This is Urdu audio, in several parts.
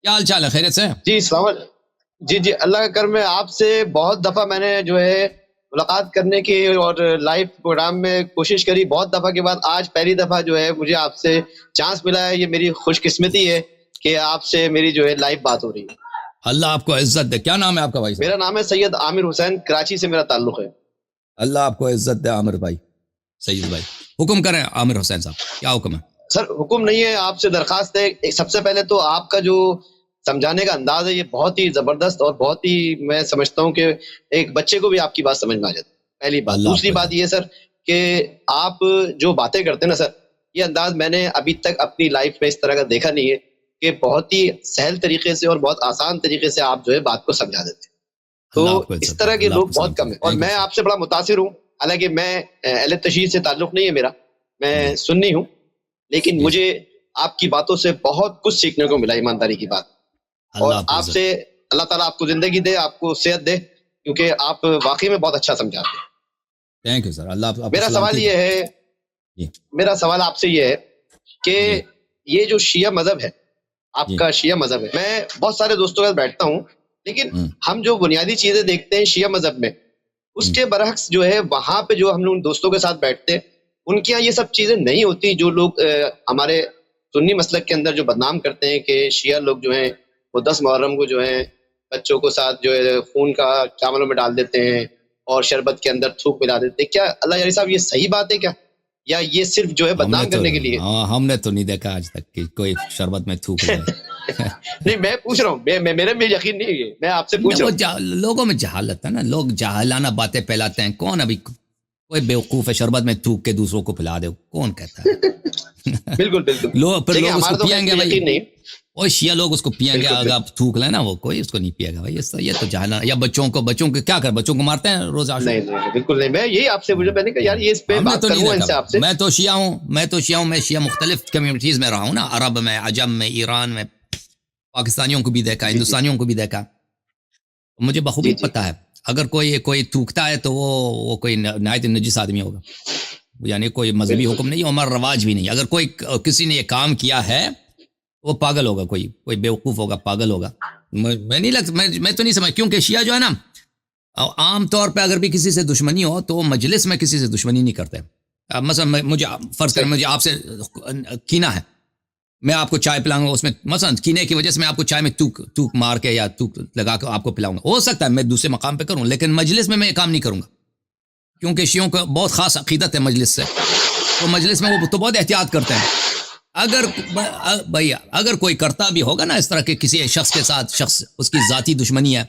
کیا حال چال ہے؟ خیریت سے؟ جی جی اللہ کا کرم ہے. آپ سے بہت دفعہ میں نے جو ہے ملاقات کرنے کی اور لائیو پروگرام میں کوشش کری. بہت دفعہ کے بعد آج پہلی دفعہ جو ہے مجھے آپ سے چانس ملا ہے. یہ میری خوش قسمتی ہے کہ آپ سے میری جو ہے لائیو بات ہو رہی ہے. اللہ آپ کو عزت دے. کیا نام ہے آپ کا بھائی صاحب؟ میرا نام ہے سید عامر حسین, کراچی سے میرا تعلق ہے. اللہ آپ کو عزت دے عامر بھائی, سید بھائی. حکم کریں عامر حسین صاحب, کیا حکم ہے؟ سر حکم نہیں ہے, آپ سے درخواست ہے. سب سے پہلے تو آپ کا جو سمجھانے کا انداز ہے یہ بہت ہی زبردست اور بہت ہی, میں سمجھتا ہوں کہ ایک بچے کو بھی آپ کی بات سمجھ میں آ جاتی ہے. پہلی بات. دوسری بات یہ سر کہ آپ جو باتیں کرتے ہیں نا سر, یہ انداز میں نے ابھی تک اپنی لائف میں اس طرح کا دیکھا نہیں ہے کہ بہت ہی سہل طریقے سے اور بہت آسان طریقے سے آپ جو ہے بات کو سمجھا دیتے ہیں. تو اس طرح کے لوگ بہت کم ہیں اور میں آپ سے بڑا متاثر ہوں. حالانکہ میں اہل تشیع سے تعلق نہیں ہے میرا, میں سنی ہوں, لیکن مجھے آپ کی باتوں سے بہت کچھ سیکھنے کو ملا, ایمانداری کی بات. اور آپ سے اللہ تعالیٰ آپ کو زندگی دے, آپ کو صحت دے, کیونکہ آپ واقعی میں بہت اچھا سمجھاتے ہیں. Thank you sir. اللہ میرا سوال یہ ہے, میرا سوال آپ سے یہ ہے کہ یہ جو شیعہ مذہب ہے, آپ کا شیعہ مذہب ہے, میں بہت سارے دوستوں کے ساتھ بیٹھتا ہوں, لیکن ہم جو بنیادی چیزیں دیکھتے ہیں شیعہ مذہب میں, اس کے برعکس جو ہے وہاں پہ جو ہم لوگ دوستوں کے ساتھ بیٹھتے ہیں ان کے یہاں یہ سب چیزیں نہیں ہوتی. جو لوگ ہمارے سنی مسلک کے اندر جو بدنام کرتے ہیں کہ شیعہ لوگ جو ہیں وہ 10 محرم کو جو ہے بچوں کو ساتھ جو ہے خون کا چاولوں میں ڈال دیتے ہیں اور شربت کے اندر تھوک ملا دیتے ہیں. کیا اللہ یاری صاحب یہ صحیح بات ہے کیا, یا یہ صرف جو ہے بدنام کرنے کے لیے؟ ہم نے تو نہیں دیکھا آج تک کہ کوئی شربت میں تھوک رہا ہے. نہیں میں پوچھ رہا ہوں, میرے میں یقین نہیں ہے, میں آپ سے پوچھ رہا ہوں. لوگوں میں جہالت ہے نا, لوگ جاہلانہ باتیں پھیلاتے ہیں. کون ابھی کوئی بیوقوف ہے شربت میں تھوک کے دوسروں کو پلا دے, کون کہتا ہے؟ بالکل بالکل. لوگ اس کو پئیں گے بھائی, وہ شیعہ لوگ اس کو پئیں گے, اگر آپ تھوک لیں نا وہ کوئی اس کو نہیں پیے گا بھائی. یہ تو جہانا. یا بچوں کو کیا کر, بچوں کو مارتے ہیں روز عاشور. نہیں بالکل نہیں, میں یہی آپ سے پوچھا, میں نے کہا یار یہ اس پہ بات کروں ان سے آپ سے. میں تو شیعہ ہوں, میں شیعہ مختلف کمیونٹیز میں رہا ہوں نا, عرب میں, عجم میں, ایران میں, پاکستانیوں کو بھی دیکھا, ہندوستانیوں کو بھی دیکھا. مجھے بخوبی پتہ ہے اگر کوئی تھوکتا ہے تو وہ کوئی نہایت نجس آدمی ہوگا, یعنی کوئی مذہبی حکم نہیں, عمر رواج بھی نہیں. اگر کوئی کسی نے یہ کام کیا ہے وہ پاگل ہوگا, کوئی بیوقوف ہوگا, پاگل ہوگا. میں نہیں لگتا, میں تو نہیں سمجھ, کیونکہ شیعہ جو ہے نا عام طور پہ اگر بھی کسی سے دشمنی ہو تو مجلس میں کسی سے دشمنی نہیں کرتے. مثلا مجھے فرض کریں مجھے آپ سے کینہ ہے, میں آپ کو چائے پلاؤں گا, اس میں مثلا کینے کی وجہ سے میں آپ کو چائے میں توک مار کے یا توک لگا کے آپ کو پلاؤں گا. ہو سکتا ہے میں دوسرے مقام پہ کروں, لیکن مجلس میں یہ کام نہیں کروں گا, کیونکہ شیعوں کا بہت خاص عقیدت ہے مجلس سے. تو مجلس میں وہ تو بہت احتیاط کرتے ہیں. اگر کوئی کرتا بھی ہوگا نا اس طرح کے کسی شخص کے ساتھ, شخص اس کی ذاتی دشمنی ہے,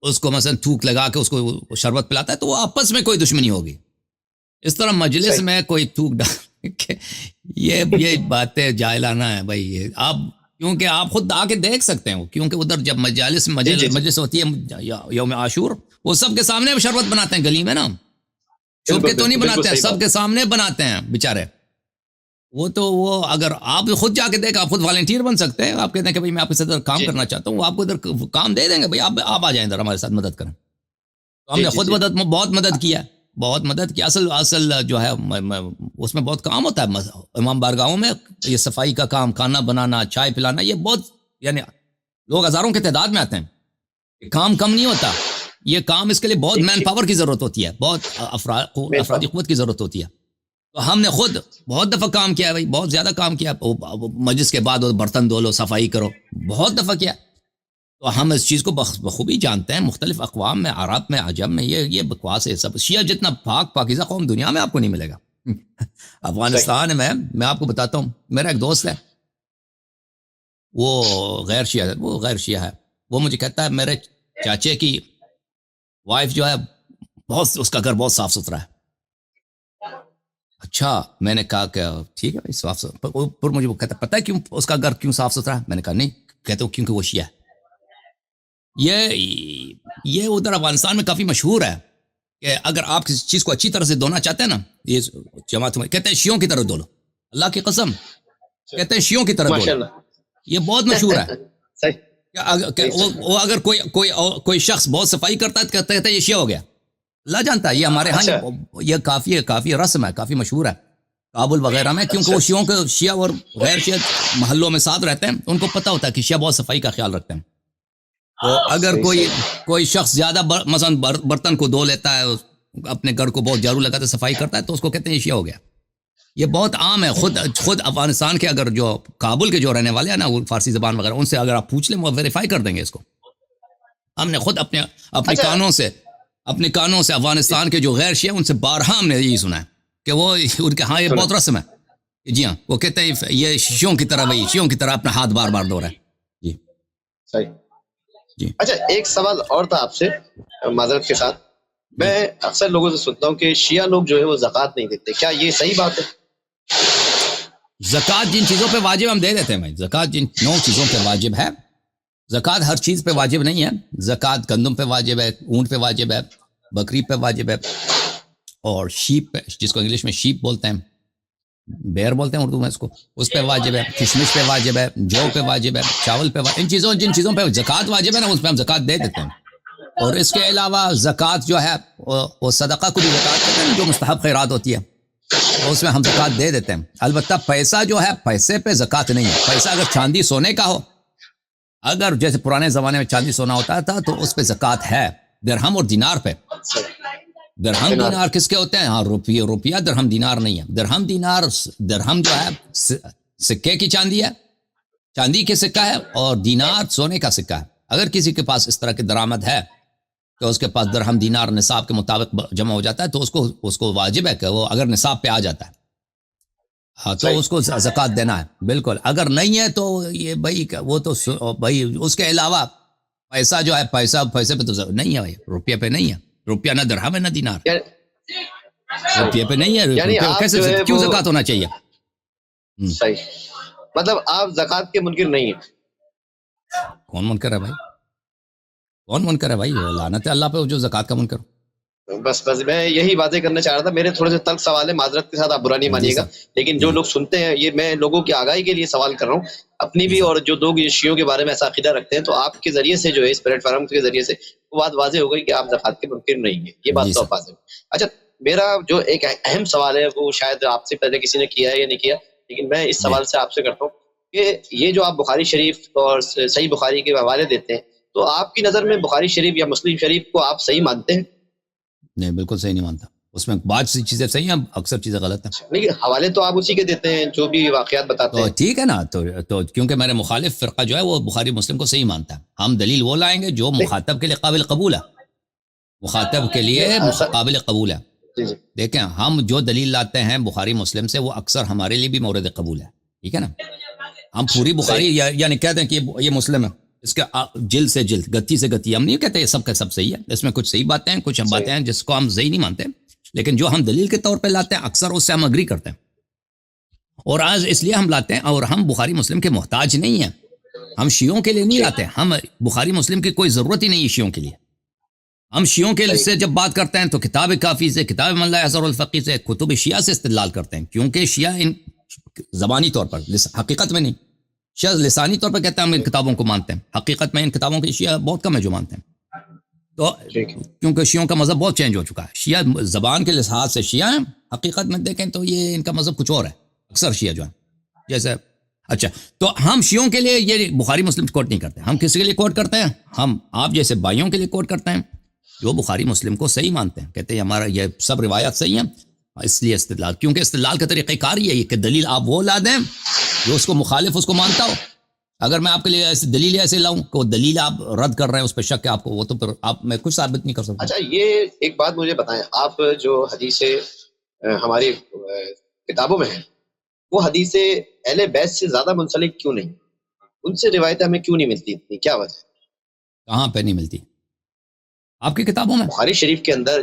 اس کو مثلا تھوک لگا کے اس کو شربت پلاتا ہے, تو وہ آپس میں کوئی دشمنی ہوگی. اس طرح مجلس میں کوئی تھوک ڈال یہ باتیں جاہلانہ ہیں بھائی. آپ کیونکہ آپ خود آ کے دیکھ سکتے ہیں, کیونکہ ادھر جب مجلس ہوتی ہے یوم عاشور, وہ سب کے سامنے شربت بناتے ہیں گلی میں نا, چھپ کے تو نہیں بناتے ہیں, سب کے سامنے بناتے ہیں بیچارے. وہ اگر آپ خود جا کے دیکھ, آپ خود والنٹیئر بن سکتے ہیں. آپ کہتے ہیں کہ بھائی میں آپ کے ساتھ کام کرنا چاہتا ہوں, وہ آپ کو ادھر کام دے دیں گے, بھائی آپ آ جائیں ادھر ہمارے ساتھ مدد کریں. تو ہم نے خود بہت مدد کیا, بہت مدد کی. اصل جو ہے اس میں بہت کام ہوتا ہے امام بارگاہوں میں, یہ صفائی کا کام, کھانا بنانا, چائے پلانا, یہ بہت, یعنی لوگ ہزاروں کی تعداد میں آتے ہیں. کام کم نہیں ہوتا یہ کام, اس کے لیے بہت مین پاور کی ضرورت ہوتی ہے, بہت افرادی قوت کی ضرورت ہوتی ہے. تو ہم نے خود بہت دفعہ کام کیا ہے بھائی, بہت زیادہ کام کیا. مجلس کے بعد برتن دھو لو, صفائی کرو, بہت دفعہ کیا. تو ہم اس چیز کو بخوبی جانتے ہیں. مختلف اقوام میں, عرب میں, عجم میں, یہ بکواس ہے سب. شیعہ جتنا پاکیزہ قوم دنیا میں آپ کو نہیں ملے گا. افغانستان میں آپ کو بتاتا ہوں, میرا ایک دوست ہے, وہ غیر شیعہ ہے. وہ مجھے کہتا ہے میرے چاچے کی وائف جو ہے بہت, اس کا گھر بہت صاف ستھرا ہے. اچھا, میں نے کہا کہ ٹھیک ہے بھائی صاف ستھرا. پر مجھے وہ کہتا ہے پتہ ہے کیوں اس کا گھر کیوں صاف ستھرا ہے؟ میں نے کہا نہیں. کہتے ہو کیونکہ وہ شیعہ ہے. یہ ادھر افغانستان میں کافی مشہور ہے کہ اگر آپ کسی چیز کو اچھی طرح سے دھونا چاہتے ہیں نا, یہ جماعت میں کہتے ہیں شیعوں کی طرح دھو لو. اللہ کی قسم کہتے ہیں شیعوں کی طرح دھو لو. یہ بہت مشہور ہے. وہ اگر کوئی شخص بہت صفائی کرتا ہے کہتے ہیں یہ شیعہ ہو گیا. اللہ جانتا ہے, یہ ہمارے ہاں یہ کافی رسم ہے, کافی مشہور ہے. کابل وغیرہ میں, کیونکہ وہ شیعوں کے شیعہ اور غیر شیعہ محلوں میں ساتھ رہتے ہیں, ان کو پتہ ہوتا ہے کہ شیعہ بہت صفائی کا خیال رکھتے ہیں. تو اگر کوئی شخص زیادہ مثلا برتن کو دھو لیتا ہے, اپنے گھر کو بہت جھاڑو لگاتا ہے, صفائی کرتا ہے, تو اس کو کہتے ہیں یہ شیعہ ہو گیا. یہ بہت عام ہے. خود افغانستان کے اگر جو کابل کے جو رہنے والے ہیں نا, وہ فارسی زبان وغیرہ, ان سے اگر آپ پوچھ لیں وہ ویریفائی کر دیں گے اس کو. ہم نے خود اپنے کانوں سے افغانستان کے جو غیر شیعہ ان سے بارہا ہم نے یہی سنا ہے کہ وہ ان کے ہاں یہ بہت رسم ہے. جی ہاں, وہ کہتے ہیں یہ شیعوں کی طرح, وہی شیعوں کی طرح اپنا ہاتھ بار بار دھو رہا ہے. جی صحیح. جی اچھا, ایک سوال اور تھا آپ سے معذرت کے ساتھ. میں اکثر لوگوں سے سنتا ہوں کہ شیعہ لوگ جو ہے وہ زکوٰۃ نہیں دیتے, کیا یہ صحیح بات ہے؟ زکوٰۃ جن چیزوں پہ واجب ہم دے دیتے ہیں بھائی. زکوٰۃ جن 9 چیزوں پہ واجب ہے. زکوٰۃ ہر چیز پہ واجب نہیں ہے. زکوٰۃ گندم پہ واجب ہے, اونٹ پہ واجب ہے, بکری پہ واجب ہے, اور شیپ پہ, جس کو انگلش میں شیپ بولتے ہیں, بیئر بولتے ہیں اردو میں اس کو, اس پہ واجب ہے. کشمش پہ واجب ہے, جو پہ واجب ہے, چاول پہ واجب. جن چیزوں پہ زکوٰۃ واجب ہے نا, اس پہ ہم زکوٰۃ دے دیتے ہیں. اور اس کے علاوہ زکوٰۃ جو ہے وہ صدقہ کو بھی زکوٰۃ کہتے ہیں, جو مستحب خیرات ہوتی ہے, تو اس میں ہم زکوٰۃ دے دیتے ہیں. البتہ پیسہ جو ہے, پیسے پہ زکوٰۃ نہیں ہے. پیسہ اگر چاندی سونے کا ہو, اگر جیسے پرانے زمانے میں چاندی سونا ہوتا تھا, تو اس پہ زکوٰۃ ہے. درہم اور دینار پہ. درہم دینار کس کے ہوتے ہیں؟ ہاں, روپیہ درہم دینار نہیں ہے. درہم جو ہے سکے کی چاندی ہے, چاندی کے سکہ ہے, اور دینار سونے کا سکہ ہے. اگر کسی کے پاس اس طرح کی درآمد ہے کہ اس کے پاس درہم دینار نصاب کے مطابق جمع ہو جاتا ہے, تو اس کو واجب ہے کہ وہ اگر نصاب پہ آ جاتا ہے, ہاں, تو اس کو زکوٰۃ دینا ہے. بالکل. اگر نہیں ہے تو یہ بھائی وہ تو بھائی اس کے علاوہ پیسہ جو ہے, پیسے پہ تو نہیں ہے بھائی, روپیہ پہ نہیں ہے. روپیہ نہ درہم ہے نہ دینار, روپیہ پہ نہیں ہے. کیسے کیوں زکوٰۃ ہونا چاہیے؟ صحیح. مطلب آپ زکوٰۃ کے منکر نہیں ہیں. کون منکر ہے بھائی؟ کون منکر ہے بھائی؟ لعنت ہے اللہ پہ جو زکوٰۃ کا منکر. بس میں یہی باتیں کرنا چاہ رہا تھا. میرے تھوڑے سے تلخ سوال ہے, معذرت کے ساتھ, آپ برا نہیں مانیے گا, لیکن جو لوگ سنتے ہیں, یہ میں لوگوں کی آگاہی کے لیے سوال کر رہا ہوں, اپنی بھی, اور جو لوگ شیعوں کے بارے میں ایسا عقیدہ رکھتے ہیں, تو آپ کے ذریعے سے جو ہے, اس پلیٹ فارم کے ذریعے سے وہ بات واضح ہو گئی کہ آپ زکوٰۃ کے منکر نہیں ہیں. یہ بات تو آپ واضح. اچھا, میرا جو ایک اہم سوال ہے, وہ شاید آپ سے پہلے کسی نے کیا ہے یا نہیں کیا, لیکن میں اس سوال سے آپ سے کرتا ہوں کہ یہ جو آپ بخاری شریف اور صحیح بخاری کے حوالے دیتے ہیں, تو آپ کی نظر میں بخاری شریف یا مسلم شریف کو آپ صحیح مانتے ہیں؟ نہیں, بالکل صحیح نہیں مانتا. اس میں بعض سی چیزیں صحیح ہیں, اکثر چیزیں غلط ہیں. نہیں, حوالے تو آپ اسی کے دیتے ہیں جو بھی واقعات بتاتے ہیں. تو ٹھیک ہے نا, تو کیونکہ میرے مخالف فرقہ جو ہے وہ بخاری مسلم کو صحیح مانتا ہے. ہم دلیل وہ لائیں گے جو مخاطب کے لیے قابل قبول ہے. مخاطب کے لیے قابل قبول ہے. دیکھیں, ہم جو دلیل لاتے ہیں بخاری مسلم سے, وہ اکثر ہمارے لیے بھی مورد قبول ہے. ٹھیک ہے نا. ہم پوری بخاری یعنی کہتے ہیں کہ یہ مسلم ہے, اس کے جلد سے جلد, گتی سے گتی, ہم نہیں کہتے یہ سب کا سب صحیح ہے. اس میں کچھ صحیح باتیں ہیں, کچھ باتیں ہیں جس کو ہم صحیح نہیں مانتے, لیکن جو ہم دلیل کے طور پہ لاتے ہیں اکثر اس سے ہم اگری کرتے ہیں. اور آج اس لیے ہم لاتے ہیں, اور ہم بخاری مسلم کے محتاج نہیں ہیں. ہم شیعوں کے لیے نہیں لاتے, ہم بخاری مسلم کی کوئی ضرورت ہی نہیں ہے شیعوں کے لیے. ہم شیعوں کے سے جب بات کرتے ہیں تو کتاب کافی سے, کتاب من لا یحصر الفقی سے, کتب شیعہ سے استدلال کرتے ہیں, کیونکہ شیعہ ان زبانی طور پر, حقیقت میں نہیں, شیعہ لسانی طور پر کہتے ہیں ہم ان کتابوں کو مانتے ہیں, حقیقت میں ان کتابوں کی شیعہ بہت کم ہے جو مانتے ہیں. تو کیونکہ شیعوں کا مذہب بہت چینج ہو چکا ہے. شیعہ زبان کے لحاظ سے شیعہ ہیں, حقیقت میں دیکھیں تو یہ ان کا مذہب کچھ اور ہے. اکثر شیعہ جو ہیں جیسے, اچھا, تو ہم شیعوں کے لیے یہ بخاری مسلم کوٹ نہیں کرتے. ہم کسی کے لیے کوٹ کرتے ہیں؟ ہم آپ جیسے بھائیوں کے لیے کوٹ کرتے ہیں جو بخاری مسلم کو صحیح مانتے ہیں, کہتے ہیں ہمارا یہ سب روایات صحیح ہیں, اس لیے استدلال, کیونکہ استدلال کا طریقہ کار یہ ہے کہ دلیل آپ وہ لا دیں جو اس کو مخالف اس کو مانتا ہو. اگر میں آپ کے لیے ایسی دلیل ایسے لاؤں کہ وہ دلیل آپ رد کر رہے ہیں, اس پہ شک ہے آپ کو, وہ تو پھر آپ میں کچھ ثابت نہیں کر سکتا. اچھا, یہ ایک بات مجھے بتائیں, آپ جو حدیثیں ہماری کتابوں میں ہیں, وہ حدیثیں اہل بیت سے زیادہ منسلک کیوں نہیں؟ ان سے روایتیں ہمیں کیوں نہیں ملتی اتنی, کیا وجہ؟ کہاں پہ نہیں ملتی آپ کی کتابوں میں؟ بخاری شریف کے اندر.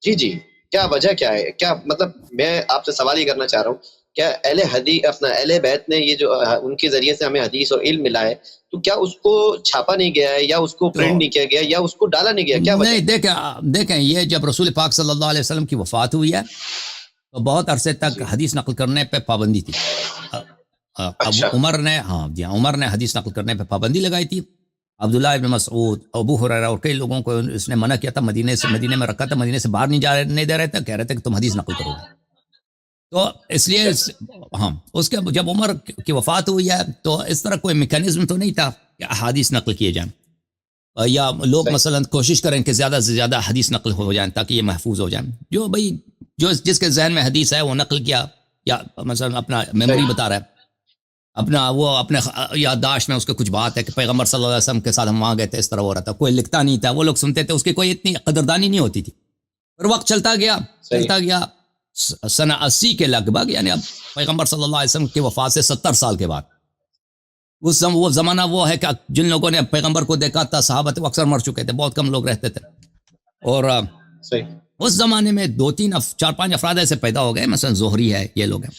جی, کیا وجہ کیا ہے؟ کیا مطلب, میں آپ سے سوال ہی کرنا چاہ رہا ہوں, کیا اہل بیت نے یہ جو ان کے ذریعے سے ہمیں حدیث اور علم ملا ہے, تو کیا اس کو چھاپا نہیں گیا ہے, یا اس کو پرنٹ نہیں کیا گیا, یا اس کو ڈالا نہیں گیا, کیا وجہ؟ نہیں, دیکھیں یہ جب رسول پاک صلی اللہ علیہ وسلم کی وفات ہوئی ہے تو بہت عرصے تک حدیث نقل کرنے پہ پابندی تھی. عمر نے حدیث نقل کرنے پہ پابندی لگائی تھی. عبداللہ ابن مسعود, ابو ہریرہ اور کئی لوگوں کو اس نے منع کیا تھا, مدینے میں رکھا تھا, مدینے سے باہر نہیں جانے دے رہے تھے, کہہ رہے تھے کہ تم حدیث نقل کرو گے. تو اس لیے ہاں اس کے جب عمر کی وفات ہوئی ہے تو اس طرح کوئی میکانزم تو نہیں تھا کہ احادیث نقل کیے جائیں، یا لوگ صحیح مثلا کوشش کریں کہ زیادہ سے زیادہ حدیث نقل ہو جائیں تاکہ یہ محفوظ ہو جائیں. جو بھائی جو جس کے ذہن میں حدیث ہے وہ نقل کیا، یا مثلا اپنا میموری صحیح بتا رہا ہے، اپنا وہ اپنے یادداشت میں اس کے کچھ بات ہے کہ پیغمبر صلی اللہ علیہ وسلم کے ساتھ ہم وہاں گئے تھے، اس طرح ہو رہا تھا. کوئی لکھتا نہیں تھا، وہ لوگ سنتے تھے، اس کی کوئی اتنی قدردانی نہیں ہوتی تھی. پھر وقت چلتا گیا صحیح چلتا گیا، سنہ 80 کے لگ بھگ، یعنی اب پیغمبر صلی اللہ علیہ وسلم کی وفات سے 70 سال کے بعد، وہ زمانہ وہ ہے کہ جن لوگوں نے پیغمبر کو دیکھا تھا صحابہ وہ اکثر مر چکے تھے، بہت کم لوگ رہتے تھے. اور صحیح اس زمانے میں 4-5 افراد ایسے پیدا ہو گئے، مثلا زہری ہے، یہ لوگ ہیں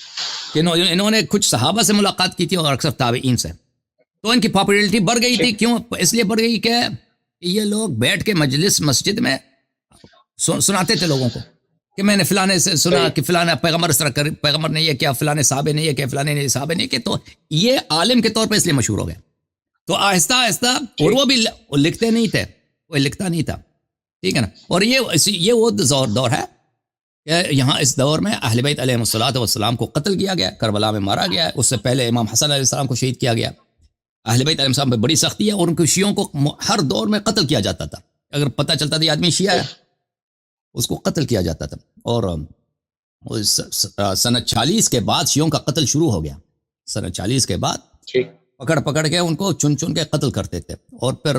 کہ انہوں نے کچھ صحابہ سے ملاقات کی تھی اور اکثر تابعین سے. تو ان کی پاپولیرٹی بڑھ گئی تھی. کیوں؟ اس لیے بڑھ گئی کہ یہ لوگ بیٹھ کے مجلس مسجد میں سناتے تھے لوگوں کو کہ میں نے فلانے سے سنا کہ فلانا پیغمبر اس طرح کر، پیغمبر نے یہ کیا، فلانے صحابے نے یہ کیا، فلانے نے صحابے نے کہ. تو یہ عالم کے طور پہ اس لیے مشہور ہو گئے. تو آہستہ آہستہ، اور وہ بھی لکھتے نہیں تھے، کوئی لکھتا نہیں تھا، ٹھیک ہے نا. اور یہ وہ دور ہے کہ یہاں اس دور میں اہل بیت علیہ السلام کو قتل کیا گیا، کربلا میں مارا گیا. اس سے پہلے امام حسن علیہ السلام کو شہید کیا گیا. اہل بیت علیہ السلام پہ بڑی سختی ہے، اور ان کو شیعوں کو ہر دور میں قتل کیا جاتا تھا. اگر پتہ چلتا تھا یہ آدمی شیعہ ہے، اس کو قتل کیا جاتا تھا. اور سنہ 40 کے بعد شیعوں کا قتل شروع ہو گیا. سنہ 40 کے بعد ٹھیک پکڑ کے ان کو چن کے قتل کرتے تھے. اور پھر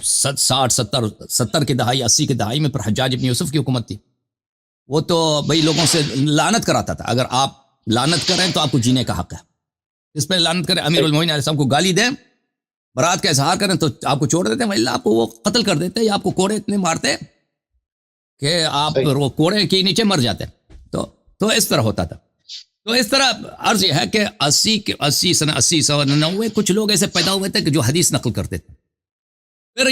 60 کی دہائی 80 کی دہائی میں پھر حجاج ابن یوسف کی حکومت تھی. وہ تو بھائی لوگوں سے لعنت کراتا تھا، اگر آپ لعنت کریں تو آپ کو جینے کا حق ہے. اس پہ لعنت کریں، امیر المومنین علیہ السلام کو گالی دیں، برات کا اظہار کریں تو آپ کو چھوڑ دیتے ہیں، ولی آپ کو وہ قتل کر دیتے، یا آپ کو کوڑے اتنے مارتے کہ آپ وہ کوڑے کے نیچے مر جاتے. تو اس طرح ہوتا تھا. تو اس طرح عرض یہ ہے کہ 80 سنہ 90 کچھ لوگ ایسے پیدا ہوئے تھے کہ جو حدیث نقل کرتے تھے. پھر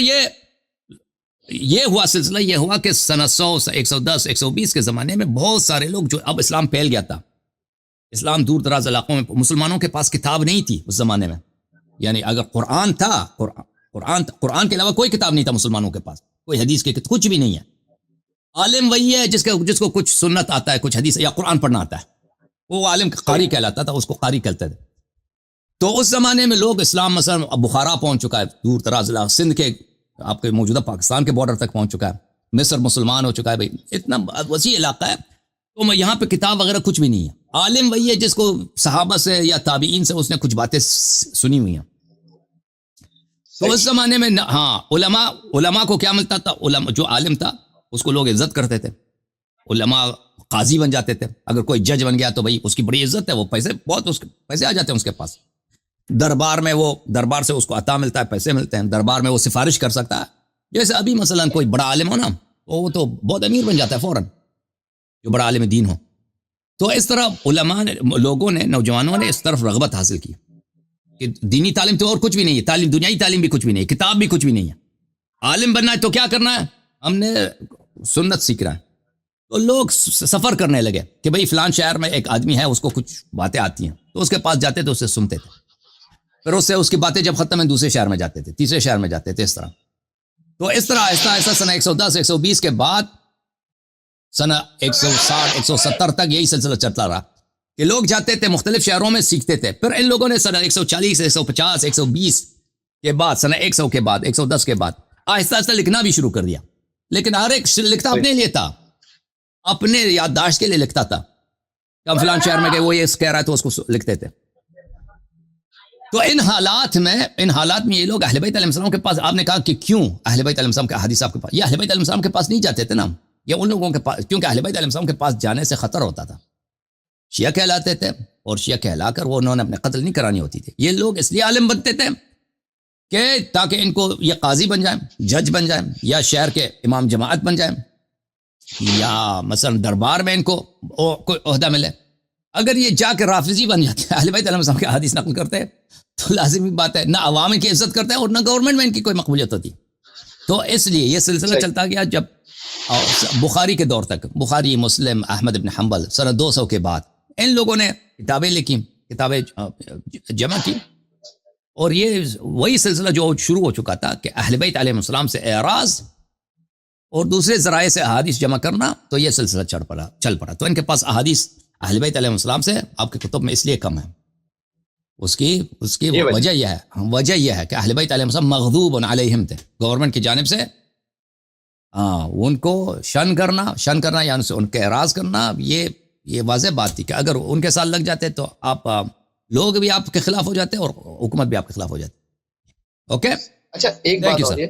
یہ ہوا سلسلہ، یہ ہوا کہ سنہ 100 110 120 کے زمانے میں بہت سارے لوگ، جو اب اسلام پھیل گیا تھا، اسلام دور دراز علاقوں میں، مسلمانوں کے پاس کتاب نہیں تھی اس زمانے میں. یعنی اگر قرآن تھا، قرآن کے علاوہ کوئی کتاب نہیں تھا مسلمانوں کے پاس، کوئی حدیث کے کچھ بھی نہیں ہے. عالم وہی ہے جس کو کچھ سنت آتا ہے، کچھ حدیث یا قرآن پڑھنا آتا ہے، وہ عالم قاری کہلاتا تھا، اس کو قاری کہتے تھے. تو اس زمانے میں لوگ اسلام مثلا بخارا پہنچ چکا ہے، دور دراز علاقہ، سندھ کے آپ کے موجودہ پاکستان کے بارڈر تک پہنچ چکا ہے، مصر مسلمان ہو چکا ہے. بھائی اتنا وسیع علاقہ ہے. تو یہاں پہ کتاب وغیرہ کچھ بھی نہیں ہے. عالم وہی ہے جس کو صحابہ سے یا تابعین سے اس نے کچھ باتیں سنی ہوئی ہیں. تو اس زمانے میں ہاں علماء کو کیا ملتا تھا؟ جو عالم تھا اس کو لوگ عزت کرتے تھے، علماء قاضی بن جاتے تھے. اگر کوئی جج بن گیا تو بھائی اس کی بڑی عزت ہے، وہ پیسے آ جاتے ہیں اس کے پاس. دربار سے اس کو عطا ملتا ہے، پیسے ملتے ہیں. دربار میں وہ سفارش کر سکتا ہے. جیسے ابھی مثلا کوئی بڑا عالم ہو نا، وہ تو بہت امیر بن جاتا ہے فوراً، جو بڑا عالم دین ہو. تو اس طرح علماء نے، لوگوں نے، نوجوانوں نے اس طرف رغبت حاصل کی کہ دینی تعلیم تو اور کچھ بھی نہیں ہے، تعلیم دنیائی تعلیم بھی کچھ بھی نہیں ہے، کتاب بھی کچھ بھی نہیں ہے. عالم بننا ہے تو کیا کرنا ہے؟ ہم نے سنت سیکھنا ہے. تو لوگ سفر کرنے لگے کہ بھئی فلان شہر میں ایک آدمی ہے، اس کو کچھ باتیں آتی ہیں، تو اس کے پاس جاتے تھے، اس سے سنتے تھے. پھر اس کی باتیں جب ختم ہیں دوسرے شہر میں جاتے تھے، تیسرے شہر میں جاتے تھے، اس طرح. تو اس طرح آہستہ آہستہ سنہ 110 120 کے بعد سنہ 160 170 تک یہی سلسلہ چلتا رہا کہ لوگ جاتے تھے مختلف شہروں میں، سیکھتے تھے. پھر ان لوگوں نے سنہ 140 150 120 کے بعد، سنہ 100 کے بعد، 110 کے بعد آہستہ آہستہ لکھنا بھی شروع کر دیا. لیکن ہر ایک لکھتا اپنے لیے تھا، اپنے یادداشت کے لیے لکھتا تھا. ہم فلان شہر میں گئے، وہ یہ کہہ رہا ہے تو اس کو لکھتے تھے. تو ان حالات میں یہ لوگ اہل بیت علیہ السلام کے پاس، آپ نے کہا کہ کیوں اہل بیت علیہ السلام کے احادیث آپ کے پاس، یہ اہل بیت علیہ السلام کے پاس نہیں جاتے تھے نا، یہ ان لوگوں کے پاس، کیونکہ اہل بیت علیہ السلام کے پاس جانے سے خطر ہوتا تھا. شیعہ کہلاتے تھے، اور شیعہ کہلا کر وہ انہوں نے اپنے قتل نہیں کرانی ہوتی تھی. یہ لوگ اس لیے عالم بنتے تھے کہ تاکہ ان کو یہ قاضی بن جائیں، جج بن جائیں، یا شہر کے امام جماعت بن جائیں، یا مثلا دربار میں ان کو کوئی عہدہ ملے. اگر یہ جا کے رافضی بن جاتے ہیں، اہل بیت علیہ السلام کے حدیث نقل کرتے ہیں، تو لازمی بات ہے نہ عوام کی عزت کرتے ہیں اور نہ گورنمنٹ میں ان کی کوئی مقبولیت ہوتی. تو اس لیے یہ سلسلہ چلتا گیا. جب بخاری کے دور تک، بخاری، مسلم، احمد بن حنبل، سنہ 200 کے بعد ان لوگوں نے کتابیں لکھی، کتابیں جمع کی. اور یہ وہی سلسلہ جو شروع ہو چکا تھا کہ اہل بیت علیہ السلام سے اعراض اور دوسرے ذرائع سے احادیث جمع کرنا، تو یہ سلسلہ چل پڑا. تو ان کے پاس احادیث اہل بیت علیہ السلام سے آپ کے کتب میں اس لیے کم ہے. اس کی یہ وجہ یہ ہے کہ اہل بیت علیہ السلام مغضوب علیہم تھے. گورنمنٹ کی جانب سے ان کو شن کرنا یا ان کے اعراض کرنا، یہ واضح بات تھی کہ اگر ان کے ساتھ لگ جاتے تو آپ لوگ بھی آپ کے خلاف ہو جاتے اور حکومت بھی آپ کے خلاف ہو جاتی. اوکے. اچھا ایک بات اور یہ،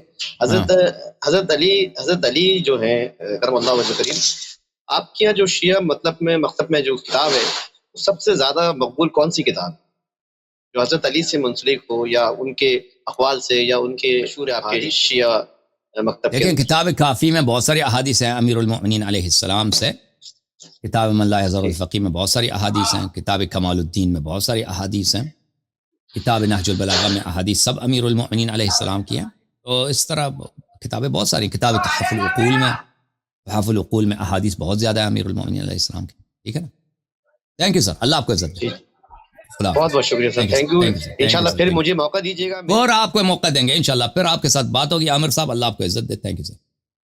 حضرت علی جو ہے کرم اللہ وجہ کریم، آپ کے یہاں جو شیعہ مکتب میں جو کتاب ہے سب سے زیادہ مقبول کون سی کتاب جو حضرت علی سے منسلک ہو، یا ان کے اقوال سے، یا ان کے مشہور آپ کے شیعہ مکتب کے؟ لیکن کتاب کافی میں بہت ساری احادیث ہیں امیر المؤمنین علیہ السلام سے. کتاب من لا یزر الفقی میں بہت ساری احادیث ہیں. کتاب کمال الدین میں بہت ساری احادیث ہیں. کتاب نہج البلاغہ میں احادیث سب امیر المؤمنین علیہ السلام کی ہیں. تو اس طرح کتابیں بہت ساری. کتاب تحف العقول میں احادیث بہت زیادہ ہیں امیر المؤمنین علیہ السلام کی. ٹھیک ہے نا. تھینک یو سر، اللہ آپ کو عزت دے. بہت بہت شکریہ سر، تھینک یو. انشاءاللہ پھر مجھے موقع دیجیے گا، اور آپ کو موقع دیں گے انشاءاللہ. پھر آپ کے ساتھ بات ہوگی عامر صاحب. اللہ آپ کو عزت دے. Thank you sir.